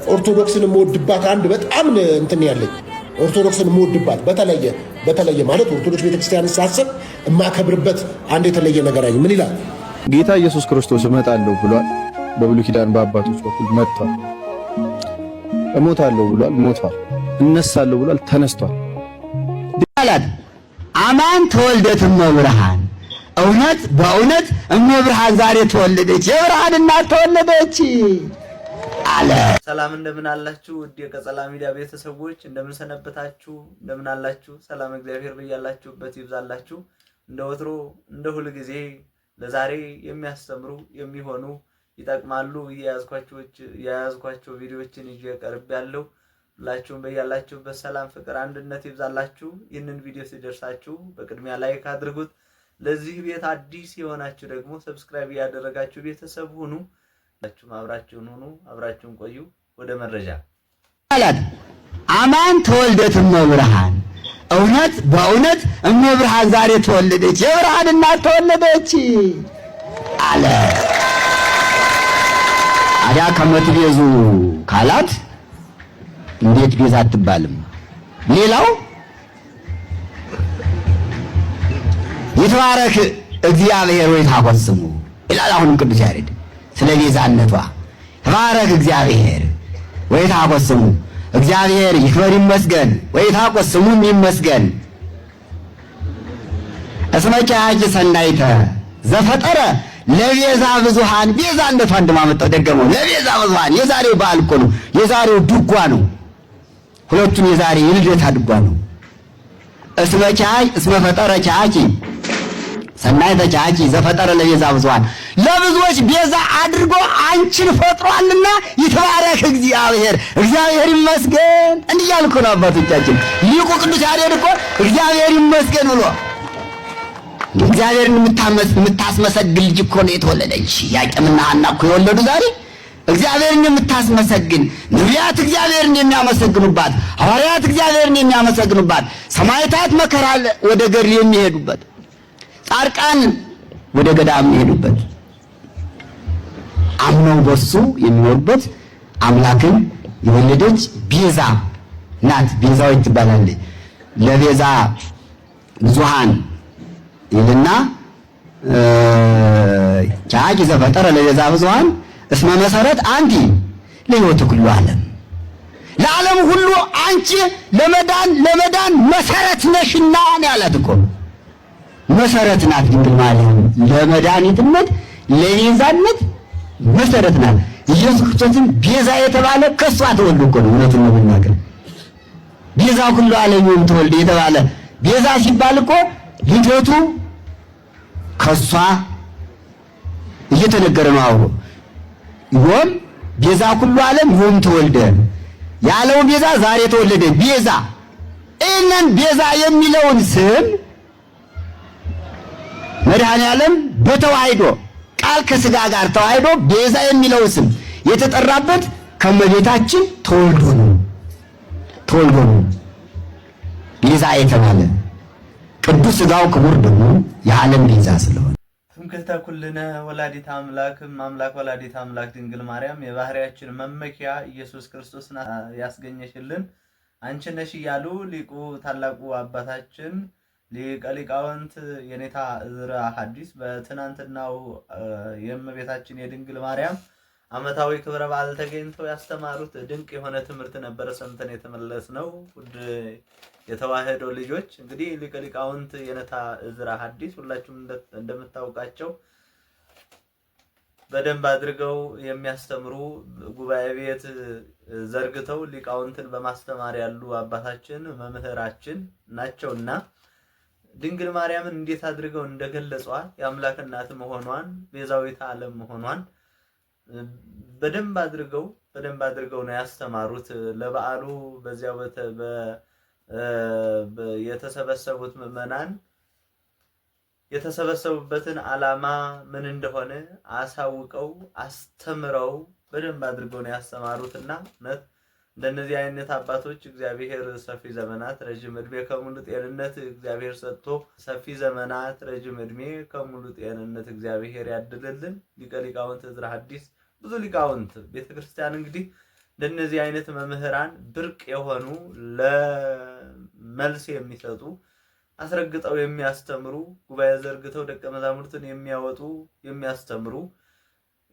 ኦርቶዶክስን የምወድባት አንድ በጣም እንትን ያለኝ ኦርቶዶክስን የምወድባት በተለየ ማለት ኦርቶዶክስ ቤተክርስቲያንን ሳስብ የማከብርበት አንድ የተለየ ነገር አይ ምን ይላል? ጌታ ኢየሱስ ክርስቶስ እመጣለሁ ብሏል። በብሉይ ኪዳን በአባቶች በኩል መጥቷል። እሞታለሁ ብሏል፣ ሞቷል። እነሳለሁ ብሏል፣ ተነስቷል። ዳላት አማን ተወልደት እመብርሃን እውነት በእውነት እመብርሃን ዛሬ ተወለደች፣ የብርሃን እናት ተወለደች አለ። ሰላም እንደምን አላችሁ? ውድ የቀጸላ ሚዲያ ቤተሰቦች እንደምን ሰነበታችሁ? እንደምን አላችሁ? ሰላም እግዚአብሔር በያላችሁበት ይብዛላችሁ። እንደ ወትሮ እንደ ሁሉ ጊዜ ለዛሬ የሚያስተምሩ የሚሆኑ ይጠቅማሉ የያዝኳቸው ቪዲዮዎችን ይዤ ቀርቤያለሁ። ሁላችሁም በያላችሁበት ሰላም፣ ፍቅር፣ አንድነት ይብዛላችሁ። ይህንን ቪዲዮ ሲደርሳችሁ በቅድሚያ ላይክ አድርጉት። ለዚህ ቤት አዲስ የሆናችሁ ደግሞ ሰብስክራይብ ያደረጋችሁ ቤተሰብ ሁኑ። አብራችሁን ሁኑ፣ አብራችሁን ቆዩ። ወደ መረጃ ዳላት አማን ተወልደት እመብርሃን እውነት በእውነት እመብርሃን ዛሬ ተወለደች፣ የብርሃን እናት ተወለደች አለ። አዲያ ከመትቤዙ ካላት እንዴት ቤዛ አትባልም? ሌላው ይትባረክ እግዚአብሔር ወይ ታቆስሙ ይላል። አሁንም ቅዱስ ያሬድ ስለ ቤዛነቷ ይትባረክ እግዚአብሔር ወይ ታቆስሙ፣ እግዚአብሔር ይክበር ይመስገን፣ ወይ ታቆስሙ ይመስገን። እስመ ኪያኪ ሰናይተ ዘፈጠረ ለቤዛ ብዙሃን። ቤዛነቷ እንደማመጣው ደገመው። ለቤዛ ብዙሃን የዛሬው በዓል እኮ ነው። የዛሬው ድጓ ነው። ሁለቱም የዛሬ የልደታ ድጓ ነው። እስመ ኪያኪ እስመ ፈጠረ ኪያኪ ሰናይተ ኪያኪ ዘፈጠረ ለቤዛ ብዙሃን፣ ለብዙዎች ቤዛ አድርጎ አንቺን ፈጥሯልና ይትባረክ እግዚአብሔር፣ እግዚአብሔር ይመስገን እንዲያልኩ ነው አባቶቻችን። ሊቁ ቅዱስ ያሬድ እኮ እግዚአብሔር ይመስገን ብሎ እግዚአብሔርን የምታስመሰግን ልጅ እኮ ነው የተወለደች። ኢያቄምና ሐና እኮ የወለዱ ዛሬ እግዚአብሔርን የምታስመሰግን፣ ነቢያት እግዚአብሔርን የሚያመሰግኑባት፣ ሐዋርያት እግዚአብሔርን የሚያመሰግኑባት፣ ሰማዕታት መከራ ወደ ገድል የሚሄዱበት፣ ጻድቃን ወደ ገዳም የሚሄዱበት፣ አምነው በሱ የሚኖሩበት አምላክን የወለደች ቤዛ ናት። ቤዛዊት ትባላለች። ለቤዛ ብዙሃን ይልና ኪያኪ ዘፈጠረ ለቤዛ ብዙሃን እስመ መሰረት አንቲ ለሕይወት ሁሉ ዓለም፣ ለዓለም ሁሉ አንቺ ለመዳን መሰረት ነሽና ያላት እኮ መሰረት ናት ድንግል ማርያም። ለመድኃኒትነት ለቤዛነት መሰረት ናት። ኢየሱስ ክርስቶስን ቤዛ የተባለ ከሷ ተወልዶ እኮ ነው። እውነቱን ነው የምናገር። ቤዛ ሁሉ ዓለም ተወልዶ የተባለ ቤዛ ሲባል እኮ ልደቱ ከሷ እየተነገረ ነው። አውሮ ይሁን ቤዛ ሁሉ ዓለም ይሁን ተወልደ ያለው ቤዛ ዛሬ ተወለደ ቤዛ። እነን ቤዛ የሚለውን ስም መድኃኔ ዓለም በተዋህዶ ቃል ከሥጋ ጋር ተዋህዶ ቤዛ የሚለው ስም የተጠራበት ከመቤታችን ተወልዶ ነው ቤዛ የተባለ ቅዱስ ሥጋው ክቡር ደግሞ የዓለም ቤዛ ስለሆነ። ትምክህተ ኩልነ ወላዲተ አምላክ ወላዲተ አምላክ ድንግል ማርያም የባህሪያችን መመኪያ ኢየሱስ ክርስቶስን ያስገኘሽልን አንቺ ነሽ እያሉ ሊቁ ታላቁ አባታችን ሊቀ ሊቃውንት የኔታ ዕዝራ ሐዲስ በትናንትናው የእመቤታችን የድንግል ማርያም ዓመታዊ ክብረ በዓል ተገኝተው ያስተማሩት ድንቅ የሆነ ትምህርት ነበረ። ሰምተን የተመለስነው ውድ የተዋህዶ ልጆች። እንግዲህ ሊቀ ሊቃውንት የኔታ ዕዝራ ሐዲስ ሁላችሁም እንደምታውቃቸው በደንብ አድርገው የሚያስተምሩ ጉባኤ ቤት ዘርግተው ሊቃውንትን በማስተማር ያሉ አባታችን መምህራችን ናቸውና ድንግል ማርያምን እንዴት አድርገው እንደገለጿት የአምላክ እናት መሆኗን ቤዛዊተ ዓለም መሆኗን በደንብ አድርገው ነው ያስተማሩት። ለበዓሉ በዚያው የተሰበሰቡት ምዕመናን የተሰበሰቡበትን ዓላማ ምን እንደሆነ አሳውቀው አስተምረው በደንብ አድርገው ነው ያስተማሩትና እውነት እንደነዚህ አይነት አባቶች እግዚአብሔር ሰፊ ዘመናት ረጅም ዕድሜ ከሙሉ ጤንነት እግዚአብሔር ሰጥቶ ሰፊ ዘመናት ረጅም ዕድሜ ከሙሉ ጤንነት እግዚአብሔር ያድልልን። ሊቀ ሊቃውንት ዕዝራ ሐዲስ ብዙ ሊቃውንት ቤተክርስቲያን እንግዲህ እንደነዚህ አይነት መምህራን ብርቅ የሆኑ ለመልስ የሚሰጡ አስረግጠው የሚያስተምሩ ጉባኤ ዘርግተው ደቀ መዛሙርትን የሚያወጡ የሚያስተምሩ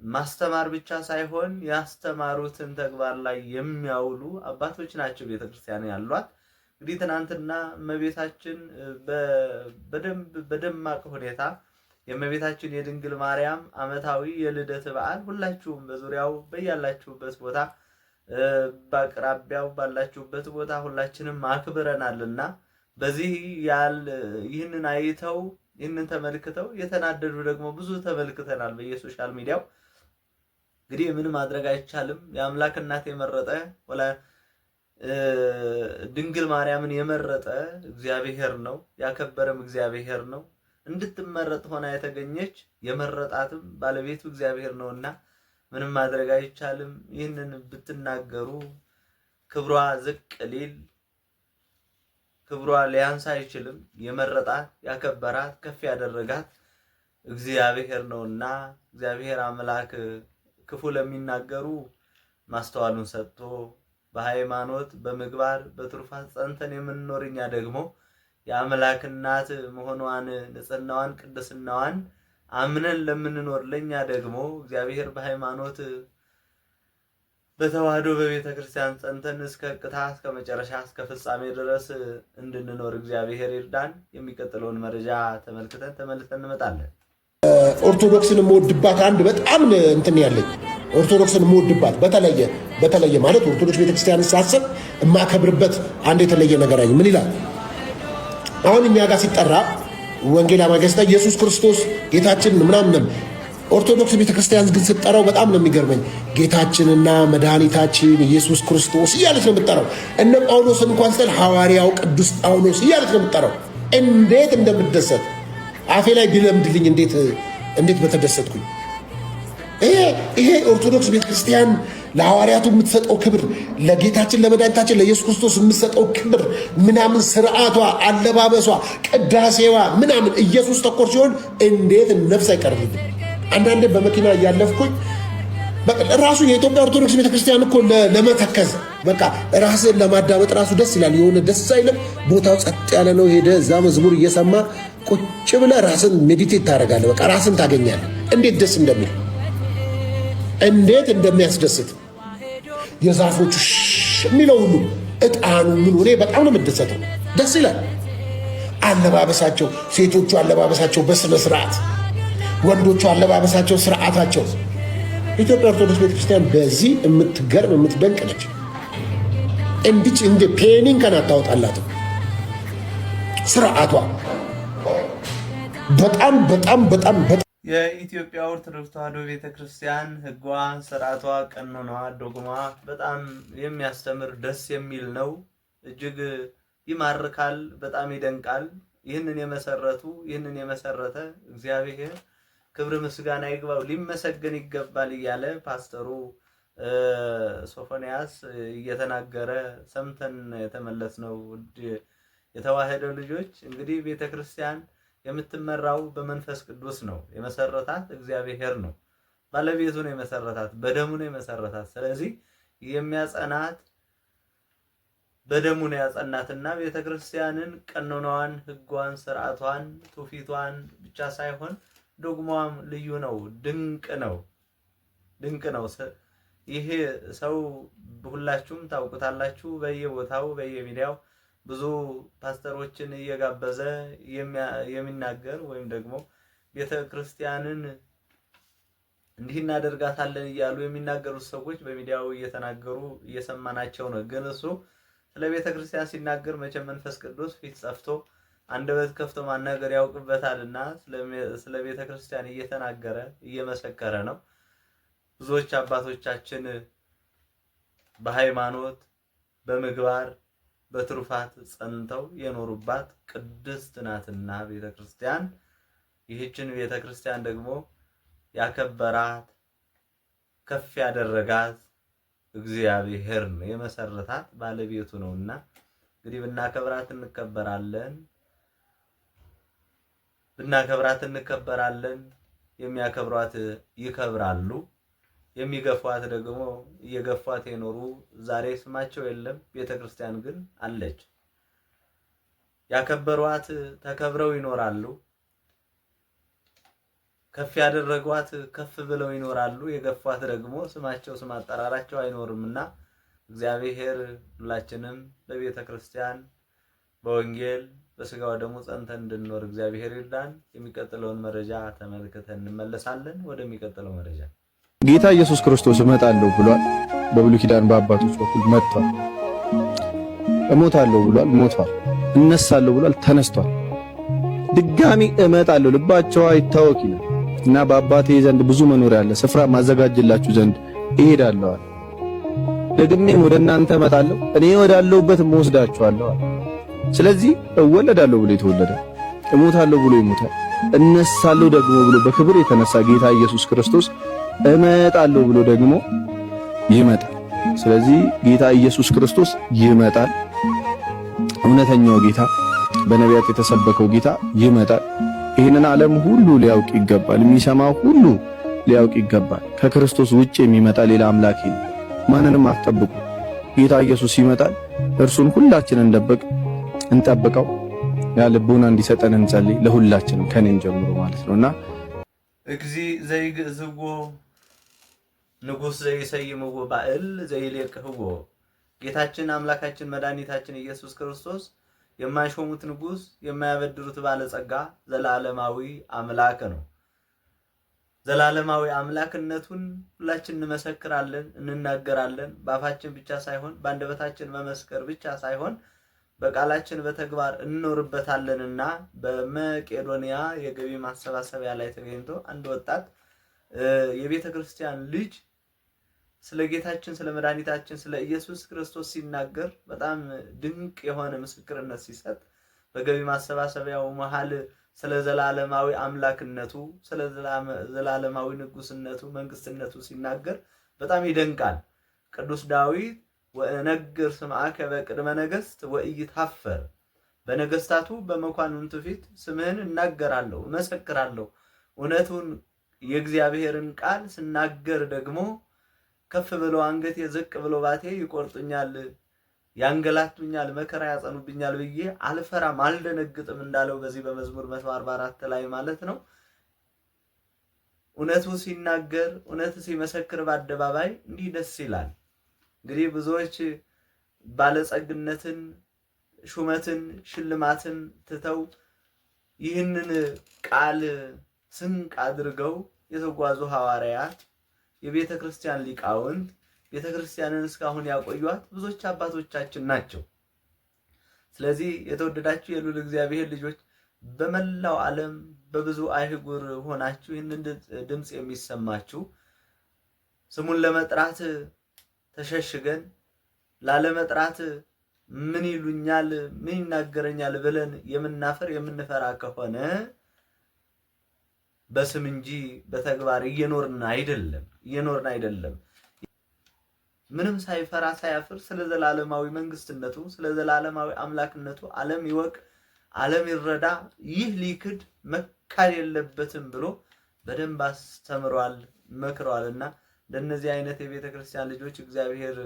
ማስተማር ብቻ ሳይሆን ያስተማሩትን ተግባር ላይ የሚያውሉ አባቶች ናቸው ቤተክርስቲያን ያሏት። እንግዲህ ትናንትና እመቤታችን በደማቅ ሁኔታ የእመቤታችን የድንግል ማርያም ዓመታዊ የልደት በዓል ሁላችሁም በዙሪያው በያላችሁበት ቦታ በአቅራቢያው ባላችሁበት ቦታ ሁላችንም አክብረናልና በዚህ ይህንን አይተው ይህንን ተመልክተው የተናደዱ ደግሞ ብዙ ተመልክተናል በየሶሻል ሚዲያው። እንግዲህ ምን ማድረግ አይቻልም። የአምላክ እናት የመረጠ ወላ ድንግል ማርያምን የመረጠ እግዚአብሔር ነው፣ ያከበረም እግዚአብሔር ነው። እንድትመረጥ ሆና የተገኘች የመረጣትም ባለቤቱ እግዚአብሔር ነውና ምንም ማድረግ አይቻልም። ይህንን ብትናገሩ ክብሯ ዝቅ ሊል ክብሯ ሊያንስ አይችልም። የመረጣት ያከበራት ከፍ ያደረጋት እግዚአብሔር ነውና እግዚአብሔር አምላክ ክፉ ለሚናገሩ ማስተዋሉን ሰጥቶ በሃይማኖት በምግባር በትሩፋት ጸንተን የምንኖር እኛ ደግሞ የአምላክ እናት መሆኗን ንጽህናዋን ቅድስናዋን አምነን ለምንኖር ለኛ ደግሞ እግዚአብሔር በሃይማኖት በተዋህዶ በቤተ ክርስቲያን ጸንተን እስከ ቅታ እስከ መጨረሻ እስከ ፍጻሜ ድረስ እንድንኖር እግዚአብሔር ይርዳን። የሚቀጥለውን መረጃ ተመልክተን ተመልሰን እንመጣለን። ኦርቶዶክስን የምወድባት አንድ በጣም እንትን ያለኝ ኦርቶዶክስን የምወድባት በተለየ ማለት ኦርቶዶክስ ቤተክርስቲያንን ሳስብ የማከብርበት አንድ የተለየ ነገር አይ ምን ይላል? አሁን እኛ ጋር ሲጠራ ወንጌል አማገስታ ኢየሱስ ክርስቶስ ጌታችን ምናምን ኦርቶዶክስ ቤተክርስቲያን ግን ስትጠራው በጣም ነው የሚገርመኝ። ጌታችንና መድኃኒታችን ኢየሱስ ክርስቶስ እያለች ነው የምትጠራው። እነ ጳውሎስን እንኳን ስትል ሐዋርያው ቅዱስ ጳውሎስ እያለች ነው የምትጠራው። እንዴት እንደምደሰት አፌ ላይ ቢለምድልኝ እንዴት በተደሰትኩኝ። ይሄ ኦርቶዶክስ ቤተክርስቲያን ለሐዋርያቱ የምትሰጠው ክብር፣ ለጌታችን ለመድኃኒታችን ለኢየሱስ ክርስቶስ የምትሰጠው ክብር ምናምን፣ ስርዓቷ፣ አለባበሷ፣ ቅዳሴዋ ምናምን ኢየሱስ ተኮር ሲሆን እንዴት ነፍስ አይቀርልኝ። አንዳንዴ በመኪና እያለፍኩኝ ራሱ የኢትዮጵያ ኦርቶዶክስ ቤተክርስቲያን እኮ ለመተከዝ በቃ ራስን ለማዳመጥ ራሱ ደስ ይላል። የሆነ ደስ አይልም? ቦታው ጸጥ ያለ ነው። ሄደ እዛ መዝሙር እየሰማ ቁጭ ብለህ ራስን ሜዲቴት ታደርጋለህ። በቃ ራስን ታገኛለህ። እንዴት ደስ እንደሚል እንዴት እንደሚያስደስት የዛፎቹ የሚለው ሁሉ እጣኑ ምን ሆነ በጣም ነው የምደሰተው። ደስ ይላል። አለባበሳቸው፣ ሴቶቹ አለባበሳቸው በስነ ስርዓት፣ ወንዶቹ አለባበሳቸው ስርዓታቸው። ኢትዮጵያ ኦርቶዶክስ ቤተክርስቲያን በዚህ የምትገርም የምትደንቅ ነች። እንዲች እንደ ፔኒን ከን አታወጣላትም። ስርዓቷ በጣም የኢትዮጵያ ኦርቶዶክስ ተዋሕዶ ቤተክርስቲያን ሕጓ፣ ስርዓቷ፣ ቀኖኗ፣ ዶግማ በጣም የሚያስተምር ደስ የሚል ነው። እጅግ ይማርካል፣ በጣም ይደንቃል። ይህንን የመሰረተ እግዚአብሔር ክብር ምስጋና ይግባው፣ ሊመሰገን ይገባል እያለ ፓስተሩ ሶፎንያስ እየተናገረ ሰምተን የተመለስነው የተዋሕዶ ልጆች። እንግዲህ ቤተክርስቲያን የምትመራው በመንፈስ ቅዱስ ነው። የመሰረታት እግዚአብሔር ነው። ባለቤቱ ነው የመሰረታት፣ በደሙ ነው የመሰረታት። ስለዚህ የሚያጸናት በደሙ ነው ያጸናትና ቤተክርስቲያንን ቀኖናዋን፣ ሕጓን፣ ስርዓቷን፣ ትውፊቷን ብቻ ሳይሆን ዶግማዋም ልዩ ነው። ድንቅ ነው። ይሄ ሰው ሁላችሁም ታውቁታላችሁ። በየቦታው በየሚዲያው ብዙ ፓስተሮችን እየጋበዘ የሚናገር ወይም ደግሞ ቤተክርስቲያንን እንዲህ እናደርጋታለን እያሉ የሚናገሩት ሰዎች በሚዲያው እየተናገሩ እየሰማናቸው ነው። ግን እሱ ስለ ቤተክርስቲያን ሲናገር መቼም መንፈስ ቅዱስ ፊት ጸፍቶ አንደበት ከፍቶ ማናገር ያውቅበታልና ስለ ቤተክርስቲያን እየተናገረ እየመሰከረ ነው። ብዙዎች አባቶቻችን በሃይማኖት በምግባር በትሩፋት ጸንተው የኖሩባት ቅድስት ናትና ቤተክርስቲያን። ይህችን ቤተክርስቲያን ደግሞ ያከበራት ከፍ ያደረጋት እግዚአብሔር ነው፣ የመሰረታት ባለቤቱ ነውና እንግዲህ ብናከብራት እንከበራለን፣ የሚያከብሯት ይከብራሉ። የሚገፏት ደግሞ እየገፏት የኖሩ ዛሬ ስማቸው የለም፣ ቤተክርስቲያን ግን አለች። ያከበሯት ተከብረው ይኖራሉ። ከፍ ያደረጓት ከፍ ብለው ይኖራሉ። የገፏት ደግሞ ስማቸው ስም አጠራራቸው አይኖርምና እግዚአብሔር ሁላችንም በቤተ ክርስቲያን በወንጌል በስጋው ደግሞ ጸንተን እንድንኖር እግዚአብሔር ይርዳን። የሚቀጥለውን መረጃ ተመልክተን እንመለሳለን። ወደሚቀጥለው መረጃ ጌታ ኢየሱስ ክርስቶስ እመጣለሁ ብሏል። በብሉይ ኪዳን በአባቶች በኩል መጥቷል። እሞታለሁ ብሏል፣ ሞቷል። እነሳለሁ ብሏል፣ ተነስቷል። ድጋሚ እመጣለሁ ልባቸው አይታወክ ይላል እና በአባቴ ዘንድ ብዙ መኖሪያ አለ፣ ስፍራ ማዘጋጅላችሁ ዘንድ እሄዳለሁ። ደግሜም ወደ እናንተ እመጣለሁ፣ እኔ ወዳለሁበት እወስዳችኋለሁ። ስለዚህ እወለዳለሁ ብሎ የተወለደ፣ እሞታለሁ ብሎ ይሞታል፣ እነሳለሁ ደግሞ ብሎ በክብር የተነሳ ጌታ ኢየሱስ ክርስቶስ እመጣለሁ ብሎ ደግሞ ይመጣል። ስለዚህ ጌታ ኢየሱስ ክርስቶስ ይመጣል። እውነተኛው ጌታ፣ በነቢያት የተሰበከው ጌታ ይመጣል። ይህንን ዓለም ሁሉ ሊያውቅ ይገባል። የሚሰማው ሁሉ ሊያውቅ ይገባል። ከክርስቶስ ውጭ የሚመጣ ሌላ አምላክ የለም። ማንንም አትጠብቁ። ጌታ ኢየሱስ ይመጣል። እርሱን ሁላችንን እንጠብቀው። ያ ልቦና እንዲሰጠን እንጸልይ። ለሁላችንም ከኔም ጀምሮ ማለት ነውና እግዚ ዘይግዝዎ ንጉሥ ዘይሰይምዎ ባእል ዘይሌቅህዎ። ጌታችን አምላካችን መድኃኒታችን ኢየሱስ ክርስቶስ የማይሾሙት ንጉሥ የማያበድሩት ባለጸጋ ዘላለማዊ አምላክ ነው። ዘላለማዊ አምላክነቱን ሁላችን እንመሰክራለን፣ እንናገራለን። በአፋችን ብቻ ሳይሆን በአንደበታችን መመስከር ብቻ ሳይሆን በቃላችን በተግባር እንኖርበታለንና በመቄዶንያ የገቢ ማሰባሰቢያ ላይ ተገኝቶ አንድ ወጣት የቤተ ክርስቲያን ልጅ ስለ ጌታችን ስለ መድኃኒታችን ስለ ኢየሱስ ክርስቶስ ሲናገር በጣም ድንቅ የሆነ ምስክርነት ሲሰጥ በገቢ ማሰባሰቢያው መሃል ስለ ዘላለማዊ አምላክነቱ ስለ ዘላለማዊ ንጉስነቱ መንግስትነቱ ሲናገር በጣም ይደንቃል። ቅዱስ ዳዊት ወእነግር ስምዐከ በቅድመ ነገሥት ወኢይትሐፈር፣ በነገስታቱ በመኳንንቱ ፊት ስምህን እናገራለሁ እመሰክራለሁ። እውነቱን የእግዚአብሔርን ቃል ስናገር ደግሞ ከፍ ብሎ አንገቴ ዝቅ ብሎ ባቴ ይቆርጡኛል፣ ያንገላቱኛል፣ መከራ ያጸኑብኛል ብዬ አልፈራም አልደነግጥም እንዳለው በዚህ በመዝሙር 144 ላይ ማለት ነው። እውነቱ ሲናገር እውነቱ ሲመሰክር በአደባባይ እንዲህ ደስ ይላል። እንግዲህ ብዙዎች ባለጸግነትን፣ ሹመትን፣ ሽልማትን ትተው ይህንን ቃል ስንቅ አድርገው የተጓዙ ሐዋርያት፣ የቤተ ክርስቲያን ሊቃውንት፣ ቤተ ክርስቲያንን እስካሁን ያቆዩት ብዙዎች አባቶቻችን ናቸው። ስለዚህ የተወደዳችሁ የልዑል እግዚአብሔር ልጆች በመላው ዓለም በብዙ አህጉር ሆናችሁ ይህንን ድምጽ የሚሰማችሁ ስሙን ለመጥራት ተሸሽገን ላለመጥራት ምን ይሉኛል ምን ይናገረኛል ብለን የምናፈር የምንፈራ ከሆነ በስም እንጂ በተግባር እየኖርን አይደለም። ምንም ሳይፈራ ሳያፍር ስለ ዘላለማዊ መንግስትነቱ ስለ ዘላለማዊ አምላክነቱ ዓለም ይወቅ፣ ዓለም ይረዳ፣ ይህ ሊክድ መካድ የለበትም ብሎ በደንብ አስተምሯል፣ መክሯልና እንደነዚህ አይነት የቤተ ክርስቲያን ልጆች እግዚአብሔር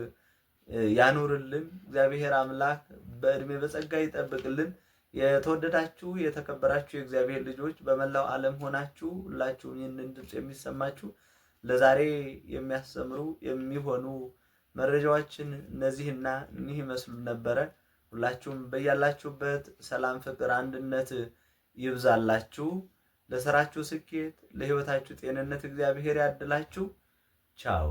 ያኑርልን። እግዚአብሔር አምላክ በእድሜ በጸጋ ይጠብቅልን። የተወደዳችሁ የተከበራችሁ የእግዚአብሔር ልጆች በመላው ዓለም ሆናችሁ ሁላችሁም ይህንን ድምጽ የሚሰማችሁ ለዛሬ የሚያስተምሩ የሚሆኑ መረጃዎችን እነዚህና እኒህ ይመስሉ ነበረ። ሁላችሁም በያላችሁበት ሰላም፣ ፍቅር፣ አንድነት ይብዛላችሁ። ለስራችሁ ስኬት፣ ለህይወታችሁ ጤንነት እግዚአብሔር ያድላችሁ። ቻው።